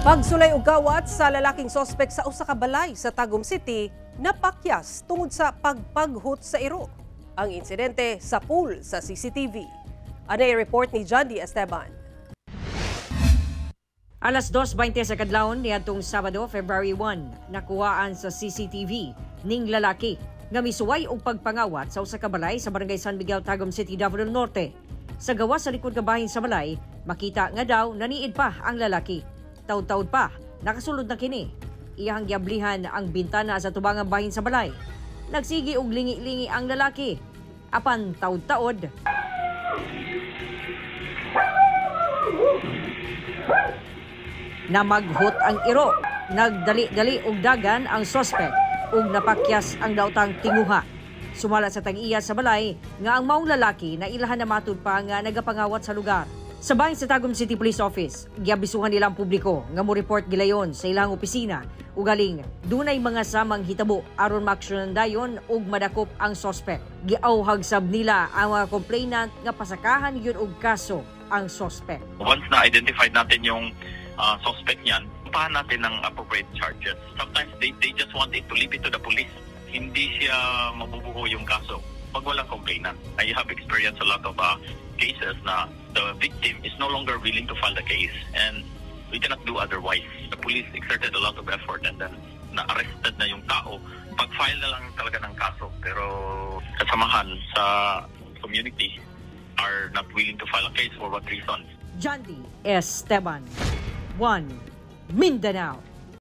Pagsulay og gawat sa lalaking sospek sa usa ka balay sa Tagum City napakyas tungod sa pagpaghot sa iro. Ang insidente sa pool sa CCTV. Anay report ni John D. Esteban. Alas 2:20 sa kadlawon niadtong Sabado, February 1, nakuhaan sa CCTV ning lalaki nga misuway og pagpangawat sa usa ka balay sa Barangay San Miguel, Tagum City, Davao del Norte. Sa gawas sa likod nga bahin sa balay, makita nga daw naniid pa ang lalaki. Taud-taud pa, nakasulod na kini. Iyang giablihan ang bintana sa tubangang bahin sa balay. Nagsigi og lingi-lingi ang lalaki. Apan taud-taod, na maghot ang iro. Nagdali-dali og dagan ang suspect ug napakyas ang daotang tinguha. Sumala sa tag-iya sa balay nga ang maong lalaki na ilahan na matud pa nga nagapangawat sa lugar. Sa bahin sa Tagum City Police Office, giabisuhan nila ang publiko nga mo report gilayon sa ilang opisina ug galing dunay mga samang hitabo aron maaksyonan dayon ug madakop ang suspect. Giauhag sab nila ang mga complainant nga pasakahan gyud og kaso ang suspect. Once na-identified natin yung suspect niyan, pahan natin ng appropriate charges. Sometimes they just want it to leave it to the police. Hindi siya mabubuo yung kaso pag walang complainant. I have experienced a lot of cases na the victim is no longer willing to file the case and we cannot do otherwise. The police exerted a lot of effort and then na-arrested na yung tao. Pag-file na lang talaga ng kaso. Pero kasamahan sa community are not willing to file a case for what reason? John D. Esteban, 1 Mindanao.